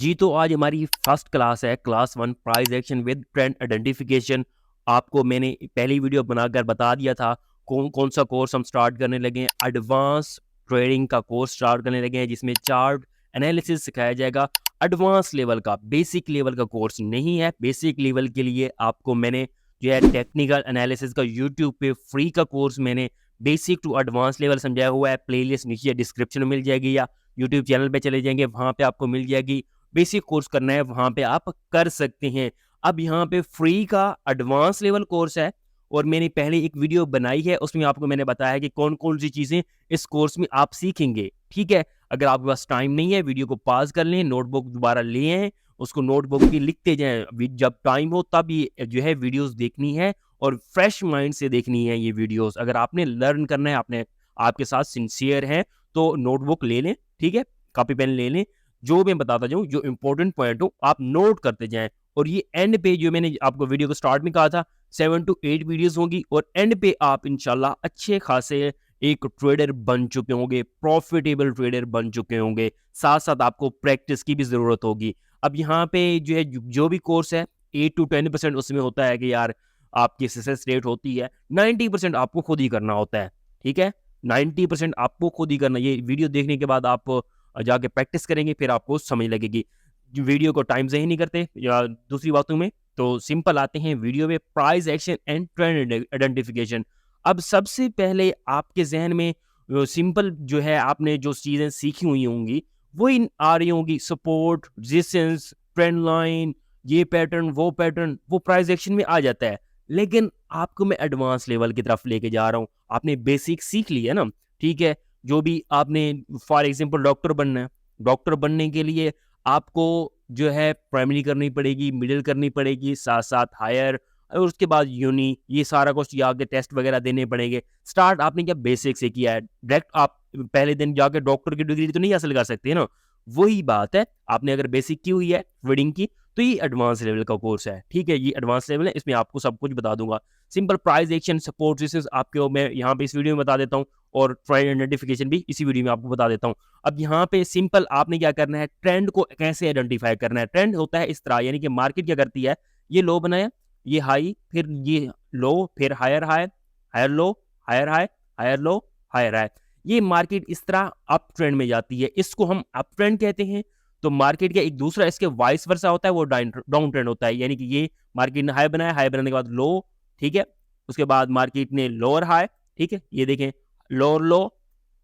जी, तो आज हमारी फर्स्ट क्लास है, class 1 price action with trend identification. आपको मैंने पहली वीडियो बनाकर बता दिया था कौन सा कोर्स हम स्टार्ट करने लगे हैं। एडवांस ट्रेडिंग का कोर्स स्टार्ट करने लगे हैं, जिसमें चार्ट एनालिसिस सिखाया जाएगा। एडवांस लेवल का, बेसिक लेवल का कोर्स नहीं है। बेसिक लेवल के लिए आपको मैंने जो है टेक्निकल एनालिसिस का यूट्यूब पे फ्री का कोर्स मैंने बेसिक टू एडवांस लेवल समझाया हुआ है। प्लेलिस्ट नीचे डिस्क्रिप्शन में मिल जाएगी, या यूट्यूब चैनल पे चले जाएंगे, वहाँ पे आपको मिल जाएगी। बेसिक कोर्स करना है वहां पे आप कर सकते हैं। अब यहाँ पे फ्री का एडवांस लेवल कोर्स है, और मैंने पहले एक वीडियो बनाई है, उसमें आपको मैंने बताया कि कौन कौन सी चीजें इस कोर्स में आप सीखेंगे। ठीक है, अगर आपके पास टाइम नहीं है, वीडियो को पॉज कर लें, नोटबुक दोबारा ले आए, उसको नोटबुक भी लिखते जाएं। जब टाइम हो तब ये जो है वीडियोस देखनी है, और फ्रेश माइंड से देखनी है ये वीडियोस। अगर आपने लर्न करना है, आपने आपके साथ सिंसियर है, तो नोटबुक ले लें। ठीक है, कॉपी पेन ले लें, जो मैं बताता जाऊं, जो इंपॉर्टेंट पॉइंट हो आप नोट करते जाएं। और ये एंड पे, जो मैंने आपको वीडियो को स्टार्ट में कहा था, 7 to 8 वीडियोस होंगी, और एंड पे आप इंशाल्लाह अच्छे खासे एक ट्रेडर बन चुके होंगे, प्रॉफिटेबल ट्रेडर बन चुके होंगे। साथ साथ आपको प्रैक्टिस की भी जरूरत होगी। अब यहाँ पे जो है, जो भी कोर्स है, 8 to 10% उसमें होता है कि यार आपकी सक्सेस रेट होती है, 90% आपको खुद ही करना होता है। ठीक है, 90% आपको खुद ही करना। ये वीडियो देखने के बाद आप जाके प्रैक्टिस करेंगे, फिर आपको समझ लगेगी। वीडियो को टाइम से ही नहीं करते, या दूसरी बातों में तो सिंपल आते हैं वीडियो में, price action and trend identification. अब सबसे पहले आपके जहन में सिंपल जो है, आपने जो चीजें सीखी हुई होंगी वही आ रही होंगी। सपोर्ट, रेजिस्टेंस, ट्रेंड लाइन, ये पैटर्न, वो प्राइस एक्शन में आ जाता है। लेकिन आपको मैं एडवांस लेवल की तरफ लेके जा रहा हूँ। आपने बेसिक सीख ली है ना, ठीक है। जो भी आपने, फॉर एग्जांपल डॉक्टर बनना है, डॉक्टर बनने के लिए आपको जो है प्राइमरी करनी पड़ेगी, मिडिल करनी पड़ेगी, साथ साथ हायर, और उसके बाद यूनी, ये सारा कुछ आगे टेस्ट वगैरह देने पड़ेंगे। स्टार्ट आपने क्या बेसिक से किया है, डायरेक्ट आप पहले दिन जाके डॉक्टर की डिग्री तो नहीं हासिल कर सकते ना। वही बात है, आपने अगर बेसिक की हुई है रीडिंग की, तो ये एडवांस लेवल का कोर्स है। ठीक है, ये एडवांस लेवल है, इसमें आपको सब कुछ बता दूंगा। Simple price action, support, resistance आपको मैं यहाँ पे इस वीडियो में बता देता हूँ, और ट्रेंड आइडेंटिफिकेशन भी इसी वीडियो में आपको बता देता हूँ। अब यहाँ पे सिंपल आपने क्या करना है, ट्रेंड को कैसे आइडेंटिफाई करना है। ट्रेंड होता है इस तरह, यानी कि मार्केट क्या करती है, ये लो बनाया, ये हाई, फिर ये लो, फिर higher high, higher low, higher high, higher low, higher high. ये मार्केट इस तरह अप ट्रेंड में जाती है, इसको हम अप ट्रेंड कहते हैं। तो मार्केट का एक दूसरा इसके वाइस वर्सा होता है, वो डाउन ट्रेंड होता है। यानी कि ये मार्केट ने हाई बनाया, हाई बनाने के बाद लो, ठीक है, उसके बाद मार्केट ने लोअर हाई, ठीक है, ये देखें, लोअर लो,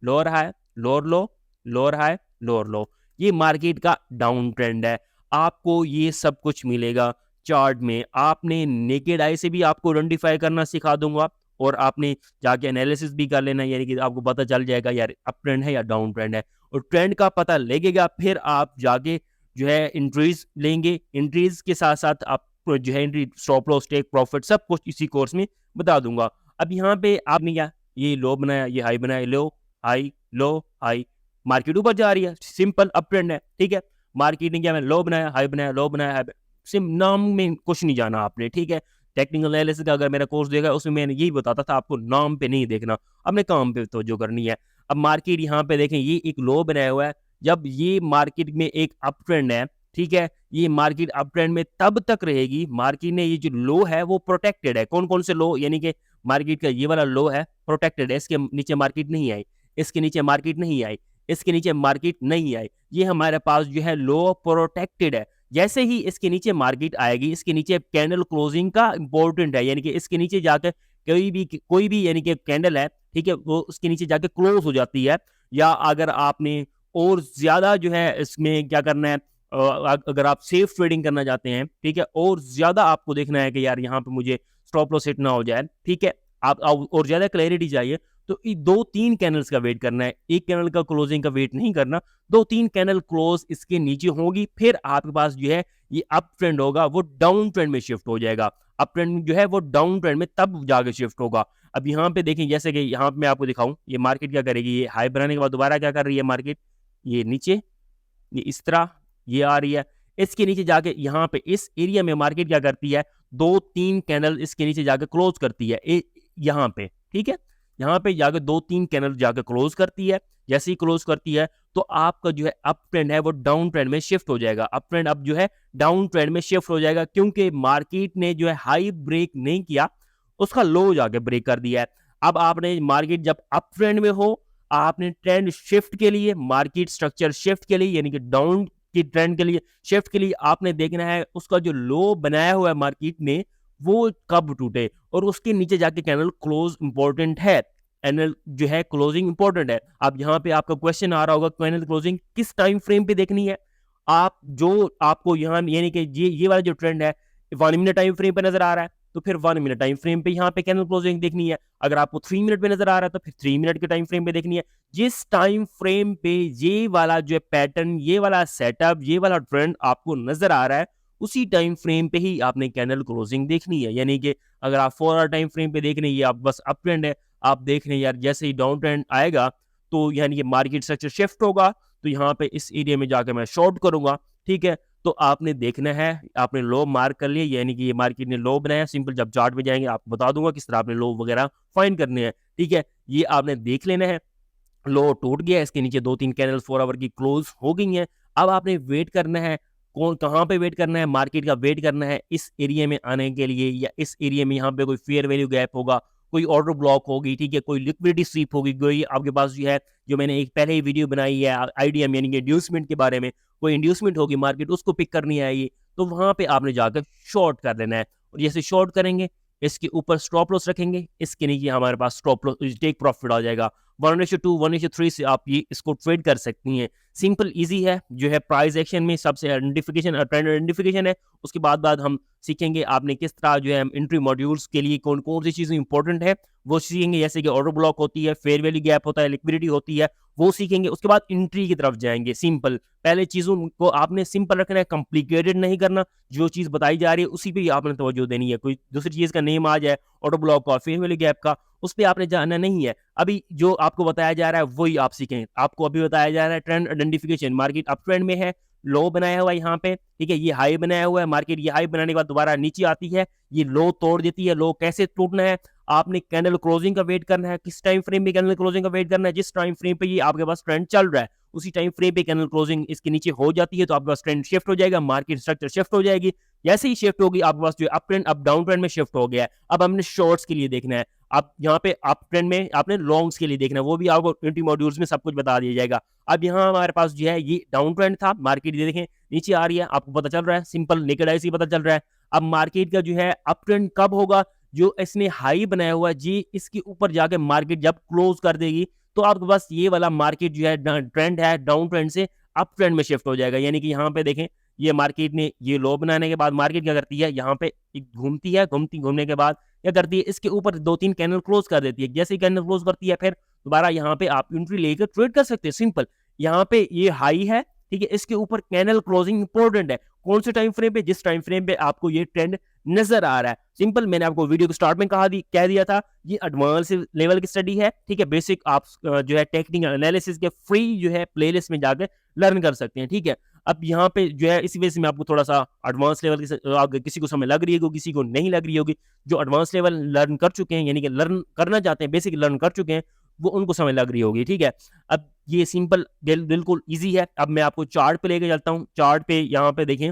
लोअर हाई, लोअर लो, लोअर हाई, लोअर लो। ये मार्केट का डाउन ट्रेंड है। आपको ये सब कुछ मिलेगा चार्ट में। आपने नेकेड आई से भी आपको आइडेंटिफाई करना सिखा दूंगा, और आपने जाके एनालिसिस भी कर लेना, यानी कि आपको पता चल जाएगा यार अप ट्रेंड है या डाउन ट्रेंड है। और ट्रेंड का पता लगेगा, फिर आप जाके जो है इंट्रीज लेंगे। इंट्रीज के साथ साथ आप जो है entry, stop loss, take profit, सब कुछ इसी कोर्स में बता दूंगा। अब यहाँ पे आपने क्या, ये लो बनाया, ये हाई बनाया, लो हाई, लो हाई, मार्केट ऊपर जा रही है, सिंपल अप ट्रेंड है। ठीक है, मार्केट ने क्या, मैंने लो बनाया, हाई बनाया, लो बनाया, हाई, सिम नाम में कुछ नहीं जाना आपने। ठीक है, टेक्निकल एनालिसिस का अगर मेरा कोर्स देगा, उसमें मैंने यही बताता था आपको, नाम पे नहीं देखना, अपने काम पे तवज्जो करनी है। अब मार्केट यहाँ पे देखें, ये एक लो बनाया हुआ है। जब ये मार्केट में एक अप ट्रेंड है, ठीक है, ये मार्केट अप ट्रेंड में तब तक रहेगी। मार्केट ने ये जो लो है वो प्रोटेक्टेड है। कौन कौन से लो, यानी कि मार्केट का ये वाला लो है, प्रोटेक्टेड है, इसके नीचे मार्केट नहीं आई, इसके नीचे मार्केट नहीं आई, इसके नीचे मार्केट नहीं आई, ये हमारे पास जो है लो प्रोटेक्टेड है। जैसे ही इसके नीचे मार्केट आएगी, इसके नीचे कैंडल क्लोजिंग का इंपॉर्टेंट है, यानी कि इसके नीचे जाकर कोई भी यानी कि कैंडल है, ठीक है, वो उसके नीचे जाके क्लोज हो जाती है। या अगर आपने और ज्यादा जो है इसमें क्या करना है, अगर आप सेफ ट्रेडिंग करना चाहते हैं, ठीक है, और ज्यादा आपको देखना है कि यार यहाँ पे मुझे स्टॉप लॉस हिट ना हो जाए, ठीक है, आप और ज्यादा क्लैरिटी चाहिए, तो 2-3 कैंडल्स का वेट करना है। एक कैंडल का क्लोजिंग का वेट नहीं करना, 2-3 कैंडल क्लोज इसके नीचे होगी, फिर आपके पास जो है ये अप ट्रेंड होगा, वो डाउन ट्रेंड में शिफ्ट हो जाएगा। अप ट्रेंड जो है वो डाउन ट्रेंड में तब जाके शिफ्ट होगा। अब यहाँ पे देखें, जैसे कि यहाँ पे मैं आपको दिखाऊं, ये मार्केट क्या करेगी, ये हाई बनाने के बाद दोबारा क्या कर रही है मार्केट, ये नीचे, ये इस तरह ये आ रही है, इसके नीचे जाके यहाँ पे इस एरिया में मार्केट क्या करती है, 2-3 कैंडल इसके नीचे जाके क्लोज करती है यहाँ पे। ठीक है, यहाँ पे जाकर 2-3 कैंडल जाकर क्लोज करती है। जैसे ही क्लोज करती है तो आपका जो है अप ट्रेंड है वो डाउन ट्रेंड में शिफ्ट हो जाएगा। अप ट्रेंड अब जो है डाउन ट्रेंड में शिफ्ट हो जाएगा, क्योंकि मार्केट ने जो है हाई ब्रेक नहीं किया, उसका लो जाके ब्रेक कर दिया है। अब आपने मार्केट जब अप ट्रेंड में हो, आपने ट्रेंड शिफ्ट के लिए, मार्केट स्ट्रक्चर शिफ्ट के लिए, यानी कि डाउन की ट्रेंड के लिए शिफ्ट के लिए आपने देखना है उसका जो लो बनाया हुआ है मार्केट ने वो कब टूटे, और उसके नीचे जाके कैंडल क्लोज इंपॉर्टेंट है। कैंडल जो है क्लोजिंग इंपॉर्टेंट है। अब यहाँ पे आपका क्वेश्चन आ रहा होगा कैंडल क्लोजिंग किस टाइम फ्रेम पे देखनी है। आप जो आपको यहाँ यानी कि ये वाला जो ट्रेंड है 1 मिनट टाइम फ्रेम पे नजर आ रहा है तो फिर 1 मिनट टाइम फ्रेम पे यहाँ पे कैंडल क्लोजिंग देखनी है। अगर आपको 3 मिनट पे नजर आ रहा है तो फिर 3 मिनट के टाइम फ्रेम पे देखनी है। जिस टाइम फ्रेम पे ये वाला जो पैटर्न, ये वाला सेटअप, ये वाला ट्रेंड आपको नजर आ रहा है, उसी टाइम फ्रेम पे ही आपने कैंडल क्लोजिंग देखनी है। यानी कि अगर आप 4 आवर टाइम फ्रेम पे देख रहे हैं, ये आप बस अप ट्रेंड है, आप देख रहे हैं यार जैसे ही डाउन ट्रेंड आएगा तो यानी कि मार्केट स्ट्रक्चर शिफ्ट होगा, तो यहाँ पे इस एरिया में जाकर मैं शॉर्ट करूंगा। ठीक है, तो आपने देखना है, आपने लो मार्क कर लिया, यानी कि ये मार्केट ने लो बनाया। सिंपल जब चार्ट में जाएंगे आपको बता दूंगा किस तरह आपने लो वगैरह फाइंड करने हैं। ठीक है, ये आपने देख लेना है। लो टूट गया, इसके नीचे 2-3 कैंडल 4 आवर की क्लोज हो गई हैं। अब आपने वेट करना है, कौन कहाँ पे वेट करना है, मार्केट का वेट करना है इस एरिया में आने के लिए, या इस एरिया में यहाँ पे कोई फेयर वैल्यू गैप होगा, कोई ऑर्डर ब्लॉक होगी, ठीक है, कोई लिक्विडिटी स्वीप होगी, कोई आपके पास जो है, जो मैंने एक पहले ही वीडियो बनाई है आईडीएम यानी कि इंड्यूसमेंट के बारे में, कोई इंड्यूसमेंट होगी मार्केट उसको पिक करनी आएगी, तो वहां पे आपने जाकर शॉर्ट कर लेना है। और जैसे शॉर्ट करेंगे इसके ऊपर स्टॉप लॉस रखेंगे, इसके नीचे हमारे पास स्टॉप लॉस टेक प्रॉफिट आ जाएगा। 1:2 1:3 से आप ये इसको ट्रेड कर सकती हैं। सिंपल इजी है, जो है प्राइस एक्शन में सबसे आइडेंटिफिकेशन ट्रेंड आइडेंटिफिकेशन है। उसके बाद हम सीखेंगे आपने किस तरह जो है एंट्री मॉड्यूल्स के लिए कौन कौन सी चीज़ें इंपॉर्टेंट है वो सीखेंगे, जैसे कि ऑर्डर ब्लॉक होती है, फेयर वैल्यू गैप होता है, लिक्विडिटी होती है, वो सीखेंगे। उसके बाद एंट्री की तरफ जाएंगे। सिंपल पहले चीज़ों को आपने सिंपल रखना है, कॉम्प्लिकेटेड नहीं करना। जो चीज़ बताई जा रही है उसी पे ही आपने तवज्जो देनी है। कोई दूसरी चीज़ का नेम आ जाए, ऑर्डर ब्लॉक का, फेयर वैल्यू गैप का, उस पर आपने जाना नहीं है। अभी जो आपको बताया जा रहा है वही आप सीखें। आपको अभी बताया जा रहा है trend identification, market up trend में है, लो बनाया हुआ है यहाँ पे, ठीक है, ये हाई बनाया हुआ है, मार्केट ये हाई बनाने के बाद दोबारा नीचे आती है, ये लो तोड़ देती है। लो कैसे टूटना है, आपने कैंडल क्लोजिंग का वेट करना है। किस टाइम फ्रेम में कैंडल क्लोजिंग का वेट करना है, जिस टाइम फ्रेम पे ये आपके पास ट्रेंड चल रहा है उसी टाइम फ्रेम पे कैंडल क्लोजिंग इसके नीचे हो जाती है तो आपके पास ट्रेंड शिफ्ट हो जाएगा, मार्केट स्ट्रक्चर शिफ्ट हो जाएगी। जैसे ही शिफ्ट होगी आपके पास जो अप ट्रेंड अब डाउन ट्रेंड में शिफ्ट हो गया है। अब हमने शॉर्ट्स के लिए देखना है, आप यहाँ पे अप ट्रेंड में आपने लॉन्ग्स के लिए देखना है, वो भी आपको 20 मॉड्यूल्स में सब कुछ बता दिया जाएगा। अब यहाँ हमारे पास जो है ये डाउन ट्रेंड था, मार्केट ये देखें नीचे आ रही है, आपको पता चल रहा है, सिंपल नेकेड आई से पता चल रहा है। अब मार्केट का जो है अप ट्रेंड कब होगा, जो इसने हाई बनाया हुआ है जी, इसके ऊपर जाके मार्केट जब क्लोज कर देगी तो आपके पास ये वाला मार्केट जो है ट्रेंड है डाउन ट्रेंड से अप ट्रेंड में शिफ्ट हो जाएगा। यानी कि यहाँ पे देखें, ये मार्केट ने ये लो बनाने के बाद मार्केट क्या करती है, यहाँ पे घूमती है, घूमने के बाद क्या करती है, इसके ऊपर 2-3 कैंडल क्लोज कर देती है। जैसे ही कैंडल क्लोज करती है फिर दोबारा यहाँ पे आप एंट्री लेकर ट्रेड कर सकते हैं। सिंपल, यहाँ पे ये हाई है, ठीक है, इसके ऊपर कैंडल क्लोजिंग इंपॉर्टेंट है। कौन से टाइम फ्रेम पे, जिस टाइम फ्रेम पे आपको ये ट्रेंड नजर आ रहा है। सिंपल, मैंने आपको वीडियो के स्टार्ट में कह दिया था, ये एडवांस लेवल की स्टडी है, ठीक है, बेसिक आप जो है टेक्निकल एनालिसिस के फ्री जो है प्लेलिस्ट में जाकर लर्न कर सकते हैं। ठीक है, अब यहाँ पे जो है इसी वजह से मैं आपको थोड़ा सा एडवांस लेवल की किसी को समझ लग रही होगी, किसी को नहीं लग रही होगी। जो एडवांस लेवल लर्न कर चुके हैं, यानी कि लर्न करना चाहते हैं, बेसिक लर्न कर चुके हैं, वो उनको समझ लग रही होगी। ठीक है, अब ये सिंपल बिल्कुल ईजी है। अब मैं आपको चार्ट पे लेके चलता हूँ। चार्ट पे यहाँ पे देखें,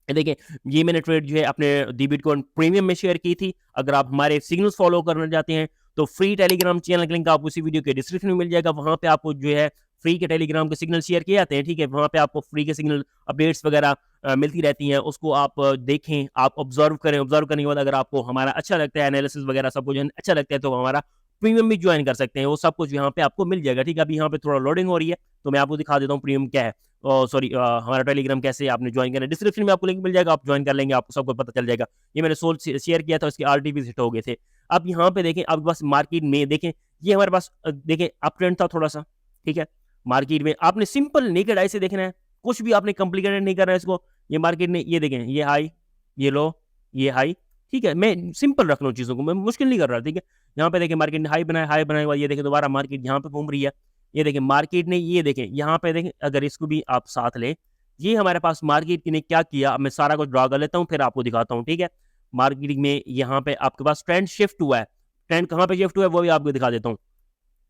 देखिए ये मैंने ट्रेड जो है अपने दी बिटकॉइन प्रीमियम में शेयर की थी। अगर आप हमारे सिग्नल्स फॉलो करना चाहते हैं तो फ्री टेलीग्राम चैनल का लिंक आपको इसी वीडियो के डिस्क्रिप्शन में मिल जाएगा। वहां पे आपको जो है फ्री के टेलीग्राम के सिग्नल शेयर किए जाते हैं। ठीक है, वहां पे आपको फ्री के सिग्नल अपडेट्स वगैरह मिलती रहती हैं, उसको आप देखें, आप ऑब्जर्व करें। ऑब्जर्व करने के बाद अगर आपको हमारा अच्छा लगता है, एनालिसिस वगैरह सब कुछ अच्छा लगता है, तो हमारा प्रीमियम भी ज्वाइन कर सकते हैं। वो सब कुछ यहाँ पे आपको मिल जाएगा। ठीक है, अभी यहाँ पे थोड़ा लोडिंग हो रही है तो मैं आपको दिखा देता हूँ प्रीमियम क्या है, सॉरी हमारा टेलीग्राम कैसे आपने ज्वाइन करना है। डिस्क्रिप्शन में आपको लिंक मिल जाएगा, आप ज्वाइन कर लेंगे, आपको सबको पता चल जाएगा। ये मैंने सोल शेयर किया था, उसके आरटीपी हिट हो गए थे। अब यहाँ पे देखें, अब बस मार्केट में देखें, ये हमारे पास देखें अप ट्रेंड था थोड़ा सा। ठीक है, मार्केट में आपने सिंपल नेकेड आई से देखना है, कुछ भी आपने कॉम्प्लिकेटेड नहीं करना है इसको। ये मार्केट ने ये देखें, ये हाई, ये लो, ये हाई। ठीक है, मैं सिंपल रख रहा हूँ चीज़ों को, मैं मुश्किल नहीं कर रहा। ठीक है, यहाँ पे देखें मार्केट ने हाई बनाया हुआ, ये देखें दोबारा मार्केट यहाँ पे घूम रही है। ये देखें मार्केट ने, ये देखें यहाँ पे देखें, अगर इसको भी आप साथ लें, ये हमारे पास मार्केट ने क्या किया, मैं सारा कुछ ड्रा कर लेता हूँ फिर आपको दिखाता हूँ। ठीक है, मार्केट में यहाँ पे आपके पास ट्रेंड शिफ्ट हुआ है। ट्रेंड कहाँ पे शिफ्ट हुआ है वो भी आपको दिखा देता हूँ।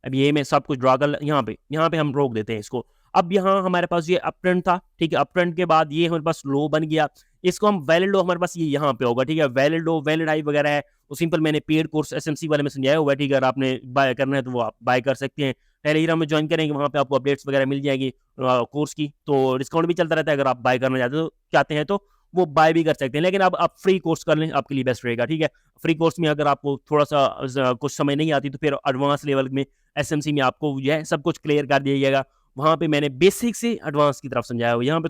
अब ये मैं सब कुछ ड्रा कर यहाँ पे हम रोक देते हैं इसको। अब यहाँ हमारे पास ये अप ट्रेंड था, ठीक है, अप ट्रेंड के बाद ये हमारे पास लो बन गया, इसको हम वैलिड लो हमारे पास ये यहाँ पे होगा, ठीक है, वैलिड लो वैलिड हाई वगैरह है, वो सिंपल मैंने पेड कोर्स एसएमसी वाले में समझाया हुआ है, ठीक है, अगर आपने बाय करना है तो वो आप बाय कर सकते हैं। टेलीग्राम में ज्वाइन करेंगे, वहाँ पे आपको अपडेट्स वगैरह मिल जाएगी कोर्स की, तो डिस्काउंट भी चलता रहता है, अगर आप बाय करना चाहते हैं तो वो बाय भी कर सकते हैं। लेकिन अब आप फ्री कोर्स कर लें, आपके लिए बेस्ट रहेगा, ठीक है। फ्री कोर्स में अगर आपको थोड़ा सा कुछ समय नहीं आती तो फिर एडवांस लेवल में एसएमसी में आपको जो है सब कुछ क्लियर कर दिया जाएगा। वहां पे मैंने बेसिक से एडवांस की तरफ समझाया हुआ, यहाँ पे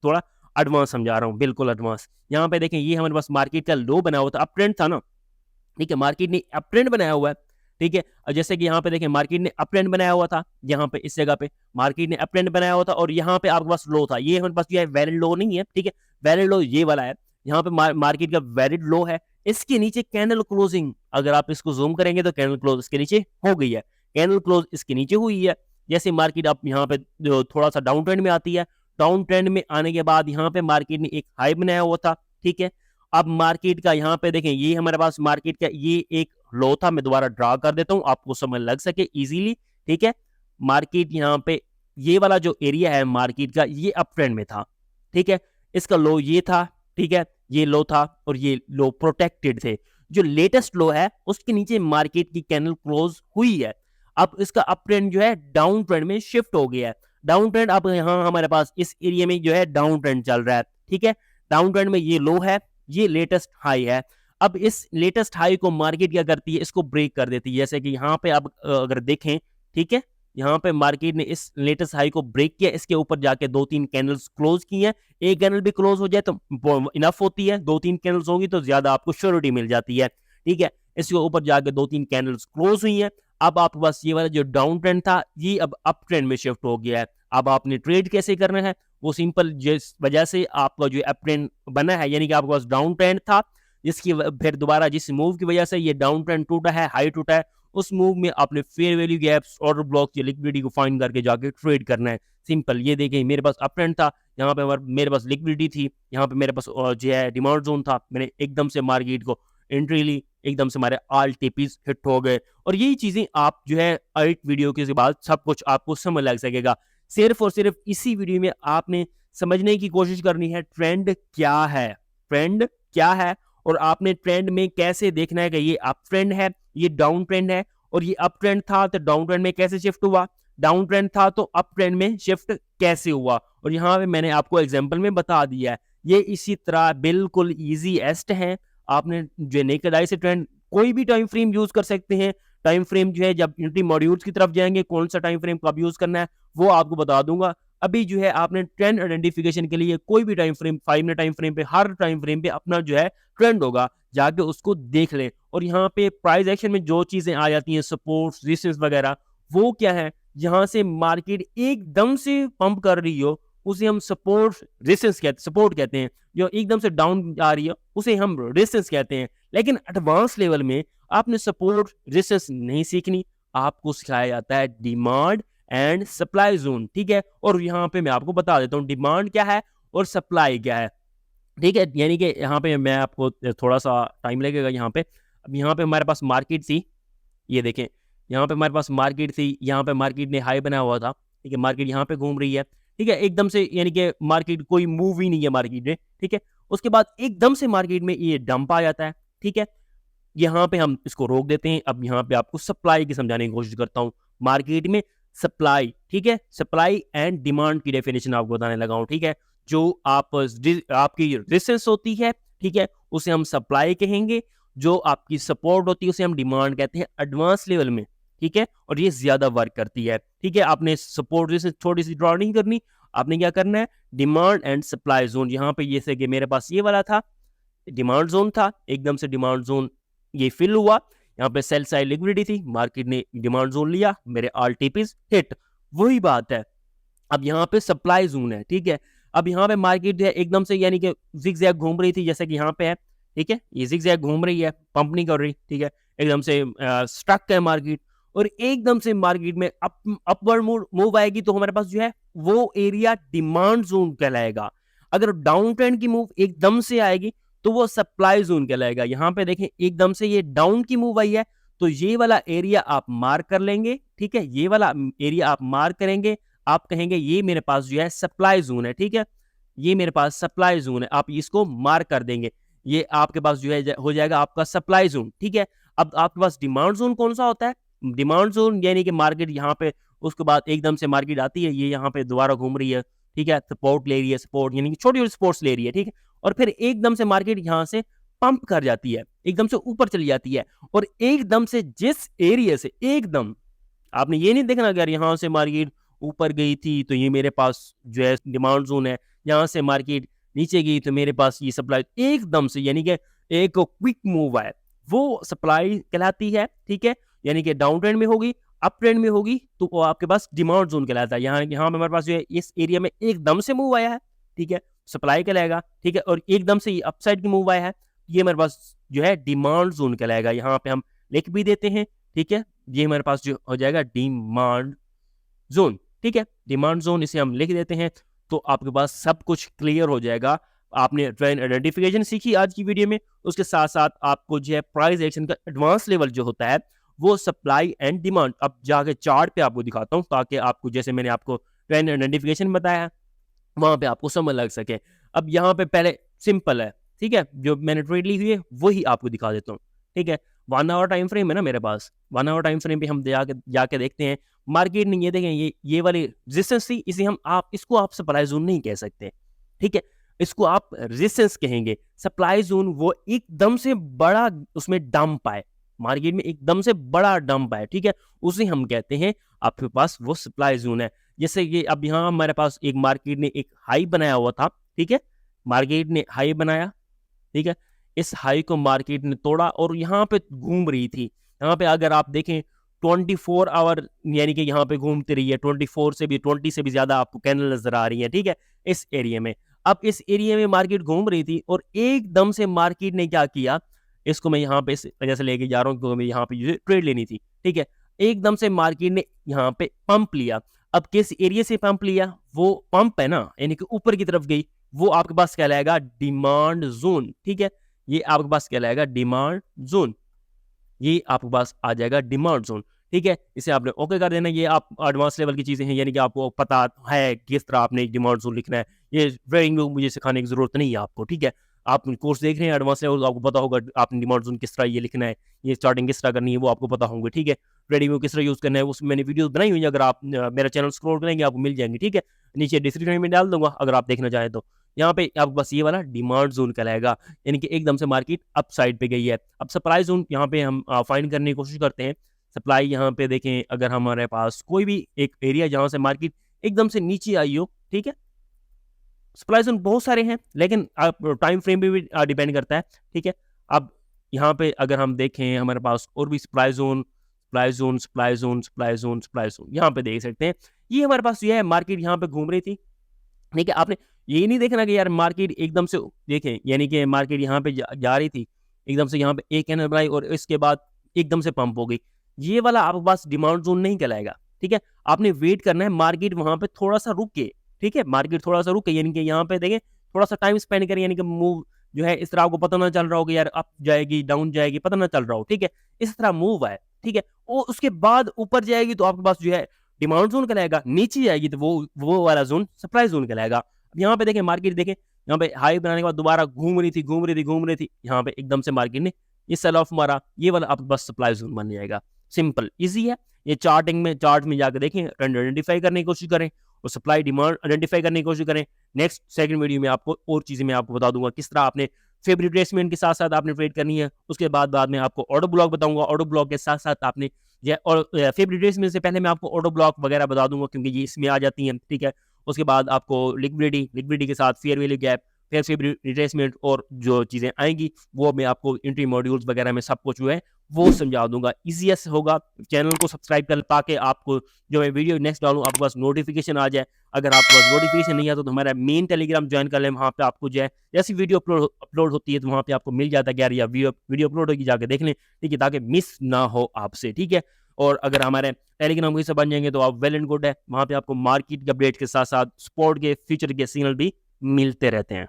थोड़ा एडवांस समझा रहा हूँ, बिल्कुल एडवांस। यहाँ पे देखें, ये हमारे पास मार्केट का लो बना हुआ था, अप ट्रेंड था ना, ठीक है, मार्केट ने अप ट्रेंड बनाया हुआ है, ठीक है। और जैसे कि यहाँ पे देखें मार्केट ने अप ट्रेंड बनाया हुआ था, यहाँ पे इस जगह पे मार्केट ने अप ट्रेंड बनाया हुआ था, और यहाँ पे आपके पास लो था, ये हमारे पास जो है वैलिड लो नहीं है, ठीक है, वैलिड लो ये वाला है, यहाँ पे मार्केट का वैलिड लो है, इसके नीचे कैंडल क्लोजिंग, अगर आप इसको जूम करेंगे तो कैंडल क्लोज इसके नीचे हो गई है, कैंडल क्लोज इसके नीचे हुई है। जैसे मार्केट आप यहाँ पे जो थोड़ा सा डाउन ट्रेंड में आती है, डाउन ट्रेंड में आने के बाद यहाँ पे मार्केट ने एक हाई बनाया हुआ था, ठीक है। अब मार्केट का यहाँ पे देखें, ये हमारे पास मार्केट का ये एक लो था, मैं दोबारा ड्रा कर देता हूं आपको समझ लग सके इजीली, ठीक है। मार्केट यहाँ पे ये वाला जो एरिया है मार्केट का, ये अप ट्रेंड में था, ठीक है, इसका लो ये था, ठीक है, ये लो था और ये लो प्रोटेक्टेड थे। जो लेटेस्ट लो है उसके नीचे मार्केट की कैंडल क्लोज हुई है, अब इसका अप ट्रेंड जो है डाउन ट्रेंड में शिफ्ट हो गया है। डाउन ट्रेंड अब यहाँ हमारे पास इस एरिया में जो है डाउन ट्रेंड चल रहा है, ठीक है, डाउन ट्रेंड में ये लो है, ये लेटेस्ट हाई है। अब इस लेटेस्ट हाई को मार्केट क्या करती है, इसको ब्रेक कर देती है, जैसे कि यहाँ पे अब अगर देखें, ठीक है, यहाँ पे मार्केट ने इस लेटेस्ट हाई को ब्रेक किया, इसके ऊपर जाके 2-3 कैंडल्स क्लोज की हैं, एक कैंडल भी क्लोज हो जाए तो इनफ होती है, 2-3 कैंडल्स होगी तो ज्यादा आपको श्योरिटी मिल जाती है, ठीक है। इसके ऊपर जाके 2-3 कैंडल्स क्लोज हुई हैं, अब आपके पास ये वाला जो डाउन ट्रेंड था ये अब अप ट्रेंड में शिफ्ट हो गया है। अब आपने ट्रेड कैसे करना है, वो सिंपल, जिस वजह से आपका जो अप ट्रेंड बना है, यानी कि आपके पास डाउन ट्रेंड था, जिसकी फिर दोबारा जिस मूव की वजह से ये डाउन ट्रेंड टूटा है, हाई टूटा है, उस मूव में आपने fair value gaps, order block या लिक्विडिटी को फाइंड करके जाके ट्रेड करना है, सिंपल। ये देखें, मेरे पास अप ट्रेंड था, यहाँ पे मेरे पास लिक्विडिटी थी, यहाँ पे मेरे पास जो है डिमांड जोन था, मैंने एकदम से मार्केट को एंट्री ली, एकदम से हमारे ऑल टीपीज हिट हो गए। और यही चीजें आप जो है एक वीडियो के बाद सब कुछ आपको समझ लग सकेगा। सिर्फ और सिर्फ इसी वीडियो में आपने समझने की कोशिश करनी है ट्रेंड क्या है, ट्रेंड क्या है, और आपने ट्रेंड में कैसे देखना है कि ये अप ट्रेंड है, ये डाउन ट्रेंड है, और ये अप ट्रेंड था तो डाउन ट्रेंड में कैसे शिफ्ट हुआ, डाउन ट्रेंड था तो अप ट्रेंड में शिफ्ट कैसे हुआ। और यहाँ पे मैंने आपको एग्जांपल में बता दिया है, ये इसी तरह बिल्कुल इजीएस्ट है। आपने जो नेकेड आई से ट्रेंड कोई भी टाइम फ्रेम यूज कर सकते हैं। टाइम फ्रेम जो है जब यूनिटी मॉड्यूल्स की तरफ जाएंगे, कौन सा टाइम फ्रेम कब यूज करना है वो आपको बता दूंगा। अभी जो है आपने ट्रेंड आइडेंटिफिकेशन के लिए कोई भी time frame, 5 minute time frame पे, हर टाइम फ्रेम पे अपना जो है ट्रेंड होगा, जाके उसको देख लें। और यहाँ पे प्राइस एक्शन में जो चीजें आ जाती हैं, सपोर्ट रेजिस्टेंस वगैरह, वो क्या है, जहां से मार्केट एकदम से पंप कर रही हो उसे हम सपोर्ट कहते हैं, जो एकदम से डाउन आ रही है उसे हम रेजिस्टेंस कहते हैं। लेकिन एडवांस लेवल में आपने सपोर्ट रेजिस्टेंस नहीं सीखनी, आपको सिखाया जाता है डिमांड एंड सप्लाई जोन, ठीक है। और यहाँ पे मैं आपको बता देता हूँ डिमांड क्या है और सप्लाई क्या है, ठीक है। यानी कि यहाँ पे मैं आपको थोड़ा सा टाइम लगेगा यहाँ पे। अब यहाँ पे हमारे पास मार्केट थी, ये देखें, यहाँ पे हमारे पास मार्केट थी, यहाँ पे मार्केट ने हाई बनाया हुआ था, ठीक है, मार्केट यहाँ पे घूम रही है, ठीक है, एकदम से, यानी कि मार्केट कोई मूव ही नहीं है मार्केट में, ठीक है। उसके बाद एकदम से मार्केट में ये डंप आ जाता है, ठीक है, यहाँ पे हम इसको रोक देते हैं। अब यहाँ पे आपको सप्लाई की समझाने की कोशिश करता हूँ। मार्केट में सप्लाई, ठीक है, सप्लाई एंड डिमांड की डेफिनेशन आपको बताने लगा हूँ, ठीक है। जो आपकी रेजिस्टेंस होती है, ठीक है, उसे हम सप्लाई कहेंगे, जो आपकी सपोर्ट होती है उसे हम डिमांड कहते हैं एडवांस लेवल में, ठीक है। और ये ज्यादा वर्क करती है, ठीक है। आपने सपोर्ट रेजिस्टेंस थोड़ी सी ड्रॉ नहीं करनी, आपने क्या करना है, डिमांड एंड सप्लाई जोन। यहाँ पे जैसे कि मेरे पास ये वाला था, डिमांड जोन था, एकदम से डिमांड जोन ये फिल हुआ, यहाँ पे सेल साइड लिक्विडिटी थी, मार्केट ने डिमांड जोन लिया, मेरे ऑल टीपीज हिट, वही बात है। अब यहाँ पे सप्लाई जोन है, ठीक है। अब यहाँ पे मार्केट जो है एकदम से, यानी कि जिगजैग घूम रही थी, जैसे कि यहाँ पे है, ठीक है, ये जिगजैग घूम रही है, पंप नहीं कर रही, ठीक है, एकदम से स्टक है मार्केट, और एकदम से मार्केट में अपवर्ड मूव आएगी तो हमारे पास जो है वो एरिया डिमांड जोन कहलाएगा। अगर डाउन ट्रेंड की मूव एकदम से आएगी तो वो सप्लाई जोन कहलाएगा। यहाँ पे देखें एकदम से ये डाउन की मूव आई है तो ये वाला एरिया आप मार्क कर लेंगे, ठीक है, ये वाला एरिया आप मार्क करेंगे, आप कहेंगे ये मेरे पास जो है सप्लाई जोन है, ठीक है, ये मेरे पास सप्लाई जोन है, आप इसको मार्क कर देंगे, ये आपके पास जो है हो जाएगा आपका सप्लाई जोन, ठीक है। अब आपके पास डिमांड जोन कौन सा होता है? डिमांड जोन यानी कि मार्केट यहाँ पे, उसके बाद एकदम से मार्केट आती है, ये यहाँ पे दोबारा घूम रही है, ठीक है, सपोर्ट ले रही है, सपोर्ट यानी कि छोटी छोटी सपोर्ट्स ले रही है, ठीक है, और फिर एकदम से मार्केट यहाँ से पंप कर जाती है, एकदम से ऊपर चली जाती है, और एकदम से जिस एरिया से एकदम, आपने ये नहीं देखना कि यार यहाँ से मार्केट ऊपर गई थी तो ये मेरे पास जो है डिमांड जोन है, यहाँ से मार्केट नीचे गई तो मेरे पास ये सप्लाई, एकदम से यानी कि एक क्विक मूव है, वो सप्लाई कहलाती है, ठीक है, यानी कि डाउन ट्रेंड में होगी, अप ट्रेंड में होगी तो वो आपके पास डिमांड जोन कहलाता है। यहाँ यहाँ हमारे पास जो है इस एरिया में एकदम से मूव आया है, ठीक है, सप्लाई कहलाएगा, ठीक है, और एकदम से अपसाइड की मूव आया है, ये हमारे पास जो है डिमांड जोन कहलाएगा। यहाँ पे हम लिख भी देते हैं, ठीक है, ये हमारे पास जो हो जाएगा डिमांड जोन, ठीक है, डिमांड जोन इसे हम लिख देते हैं, तो आपके पास सब कुछ क्लियर हो जाएगा। आपने ट्रेंड आइडेंटिफिकेशन सीखी आज की वीडियो में, उसके साथ साथ आपको जो है प्राइस एक्शन का एडवांस लेवल जो होता है वो सप्लाई एंड डिमांड, अब जाके चार्ट पे आपको दिखाता हूँ ताकि आपको, जैसे मैंने आपको ट्रेंड आइडेंटिफिकेशन बताया वहां पे आपको समझ लग सके। अब यहाँ पे पहले सिंपल है, ठीक है, जो मैंने ट्रेड ली हुई है वही आपको दिखा देता हूँ, ठीक है, 1 आवर टाइम फ्रेम है ना मेरे पास, 1 आवर टाइम फ्रेम पे हम जाके देखते हैं मार्केट ने, ये देखें ये वाली रेजिस्टेंस थी, इसे हम इसको आप सप्लाई जोन नहीं कह सकते, ठीक है, इसको आप रेजिस्टेंस कहेंगे। सप्लाई जोन वो एकदम से बड़ा उसमें डंप आए, मार्केट में एकदम से बड़ा डंप आए, ठीक है, उसे हम कहते हैं आपके पास वो सप्लाई जोन है। जैसे कि अब यहाँ हमारे पास एक मार्केट ने एक हाई बनाया हुआ था, ठीक है, मार्केट ने हाई बनाया, ठीक है, इस हाई को मार्केट ने तोड़ा और यहाँ पे घूम रही थी, यहाँ पे अगर आप देखें 24 आवर यानी कि यहाँ पे घूमती रही है, 24 से भी 20 से भी ज्यादा आपको कैंडल नजर आ रही है, ठीक है, इस एरिया में। अब इस एरिया में मार्केट घूम रही थी और एकदम से मार्केट ने क्या किया, इसको मैं यहाँ पे इस वजह से लेके जा रहा हूँ क्योंकि मैं यहाँ पे ट्रेड लेनी थी, ठीक है, एकदम से मार्केट ने यहाँ पे पंप लिया। अब किस एरिया से पंप लिया, वो पंप है ना यानी कि ऊपर की तरफ गई, वो आपके पास कहलाएगा डिमांड जोन, ठीक है, ये आपके पास कहलाएगा डिमांड जोन, ये आपके पास आ जाएगा डिमांड जोन, ठीक है, इसे आपने ओके कर देना। ये आप एडवांस लेवल की चीजें हैं, यानी कि आपको पता है किस तरह आपने डिमांड जोन लिखना है, ये ट्रेडिंग में मुझे सिखाने की जरूरत नहीं है आपको, ठीक है, आप कोर्स देख रहे हैं एडवांस लेवल, आपको पता होगा आपने डिमांड जोन किस तरह ये लिखना है, ये स्टार्टिंग किस तरह करनी है वो आपको पता होंगे, ठीक है, ट्रेडिंग में किस तरह यूज करना है उसमें मैंने वीडियो बनाई हुई है, अगर आप मेरा चैनल स्क्रॉल करेंगे आपको मिल जाएंगे, ठीक है, नीचे डिस्क्रिप्शन में डाल दूंगा अगर आप देखना चाहें तो। यहाँ पे आपके पास ये वाला डिमांड जोन कहलाएगा, यानी कि एकदम से मार्केट अप साइड पे गई है। अब सप्लाई जोन यहाँ पे हम फाइंड करने की कोशिश करते हैं। सप्लाई यहाँ पे देखें, अगर हमारे पास कोई भी एक एरिया जहाँ से मार्केट एकदम से नीचे आई हो, ठीक है, सप्लाई जोन बहुत सारे हैं लेकिन टाइम फ्रेम पे भी डिपेंड करता है, ठीक है। अब यहाँ पे अगर हम देखें हमारे पास और भी supply zone supply zone supply zone supply zone supply zone यहाँ पे देख सकते हैं। ये हमारे पास ये है, मार्केट यहाँ पे घूम रही थी, ठीक है, आपने ये नहीं देखना कि यार मार्केट एकदम से देखें, यानी कि मार्केट यहाँ पे जा रही थी, एकदम से यहाँ पे एक कैंडल बनाई और इसके बाद एकदम से पंप हो गई, ये वाला आपके पास डिमांड जोन नहीं कहलाएगा, ठीक है, आपने वेट करना है मार्केट वहां पे थोड़ा सा रुक के, ठीक है, मार्केट थोड़ा सा रुक के, यानी कि यहाँ पे देखें थोड़ा सा टाइम स्पेंड करें, यानी कि मूव जो है इस तरह आपको पता ना चल रहा हो कि यार अप जाएगी डाउन जाएगी, पता ना चल रहा हो, ठीक है, इस तरह मूव है, ठीक है, और उसके बाद ऊपर जाएगी तो आपके पास जो है डिमांड जोन कहलाएगा, नीचे जाएगी तो वो वाला जोन सप्लाई जोन कहलाएगा। यहाँ पे देखें मार्केट देखें, यहाँ पे हाई बनाने के बाद दोबारा घूम रही थी, यहाँ पे एकदम से मार्केट ने ये सेल ऑफ मारा, ये वाला आपके पास सप्लाई जोन बन जाएगा। सिंपल इजी है, ये चार्ट में जाकर देखें, ट्रेंड आइडेंटिफाई करने की कोशिश करें और सप्लाई डिमांड आइडेंटिफाई करने की कोशिश करें। नेक्स्ट सेकंड वीडियो में आपको और चीजें मैं आपको बता दूंगा किस तरह आपने फेवरेट रिट्रेसमेंट के साथ साथ आपने ट्रेड करनी है, उसके बाद में आपको ऑर्डर ब्लॉक बताऊंगा, ऑर्डर ब्लॉक के साथ साथ आपने और फेवरेट रिट्रेसमेंट से पहले मैं आपको ऑर्डर ब्लॉक वगैरह बता दूंगा क्योंकि ये इसमें आ जाती हैं, ठीक है। उसके बाद आपको लिक्विडिटी के साथ फेयर वैल्यू गैप, फिर फेवरेट रिट्रेसमेंट और जो चीजें आएंगी वो मैं आपको एंट्री मॉड्यूल्स वगैरह में सब कुछ जो है वो समझा दूंगा। इजीएस्ट होगा, चैनल को सब्सक्राइब कर ताकि आपको जो मैं वीडियो नेक्स्ट डालूं आपके पास नोटिफिकेशन आ जाए। अगर आपके पास नोटिफिकेशन नहीं आता तो हमारा मेन टेलीग्राम ज्वाइन कर लें, वहाँ पे आपको जो है जैसी वीडियो अपलोड होती है तो वहाँ पे आपको मिल जाता है कि यार या वीडियो अपलोड होगी, जाके देख लें, ठीक है, ताकि मिस ना हो आपसे, ठीक है। और अगर हमारे टेलीग्राम के हिस्सा बन जाएंगे तो आप वेल एंड गुड है, वहाँ पे आपको मार्केट के अपडेट के साथ साथ स्पोर्ट के फ्यूचर के सिग्नल भी मिलते रहते हैं।